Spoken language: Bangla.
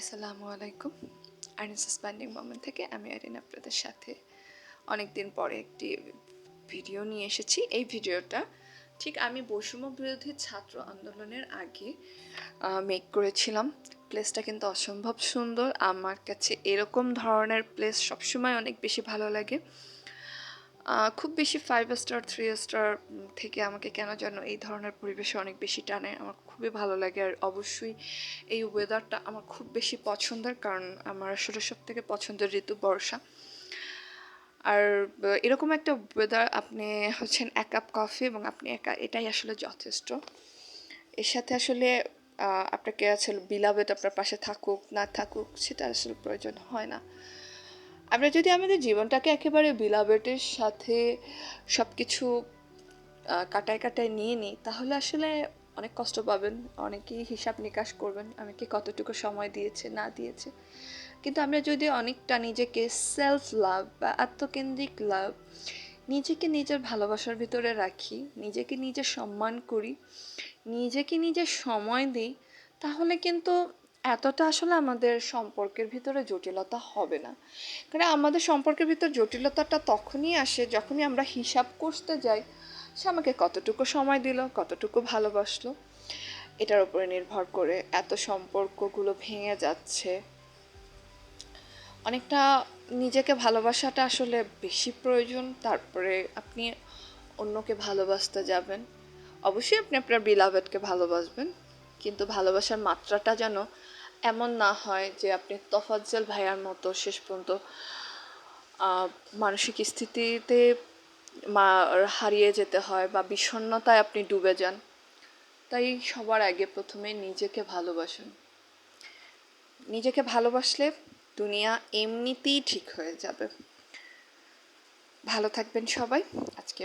আসসালামু আলাইকুম। আর্নিস স্পেন্ডিং মোমেন্ট থেকে আমি আরিন আপনাদের সাথে অনেক দিন পরে একটি ভিডিও নিয়ে এসেছি। এই ভিডিওটা ঠিক আমি বৈষম্য বিরোধী ছাত্র আন্দোলনের আগে মেক করেছিলাম। প্লেসটা কিন্তু অসম্ভব সুন্দর। আমার কাছে এরকম ধরনের প্লেস সবসময় অনেক বেশি ভালো লাগে। খুব বেশি 5 স্টার 3 স্টার থেকে আমাকে কেন যেন এই ধরনের পরিবেশে অনেক বেশি টানে। আমার খুবই ভালো লাগে। আর অবশ্যই এই ওয়েদারটা আমার খুব বেশি পছন্দের, কারণ আমার আসলে সব থেকে পছন্দের ঋতু বর্ষা। আর এরকম একটা ওয়েদার আপনি হচ্ছেন এক কাপ কফি এবং আপনি একা, এটাই আসলে যথেষ্ট। এর সাথে আসলে আপনাকে আসলে বিলাভেট আপনার পাশে থাকুক না থাকুক সেটা আসলে প্রয়োজন হয় না। আমরা যদি আমাদের জীবনটাকে একেবারে বিলাভেটের সাথে সব কিছু কাটায় কাটায় নিয়ে নিই, তাহলে আসলে অনেক কষ্ট পাবেন। অনেকেই হিসাব নিকাশ করবেন আমি কি কতটুকু সময় দিয়েছে না দিয়েছে। কিন্তু আমরা যদি অনেকটা নিজেকে সেলফ লাভ বা আত্মকেন্দ্রিক লাভ, নিজেকে নিজের ভালোবাসার ভিতরে রাখি, নিজেকে নিজে সম্মান করি, নিজেকে নিজে সময় দিই, তাহলে কিন্তু এতটা আসলে আমাদের সম্পর্কের ভিতরে জটিলতা হবে না। কারণ আমাদের সম্পর্কের ভিতর জটিলতাটা তখনই আসে যখনই আমরা হিসাব করতে যাই সে আমাকে কতটুকু সময় দিল, কতটুকু ভালোবাসলো। এটার উপরে নির্ভর করে এত সম্পর্কগুলো ভেঙে যাচ্ছে। অনেকটা নিজেকে ভালোবাসাটা আসলে বেশি প্রয়োজন, তারপরে আপনি অন্যকে ভালোবাসতে যাবেন। অবশ্যই আপনি আপনার বিলাভেডকে ভালোবাসবেন, কিন্তু ভালোবাসার মাত্রাটা যেন এমন না হয় যে আপনি তফাজ্জল ভাইয়ার মতো শেষ পর্যন্ত মানসিক স্থিতিতে হারিয়ে যেতে হয় বা বিষণ্ণতায় আপনি ডুবে যান। তাই সবার আগে প্রথমে নিজেকে ভালোবাসুন। নিজেকে ভালোবাসলে দুনিয়া এমনিতেই ঠিক হয়ে যাবে। ভালো থাকবেন সবাই। আজকে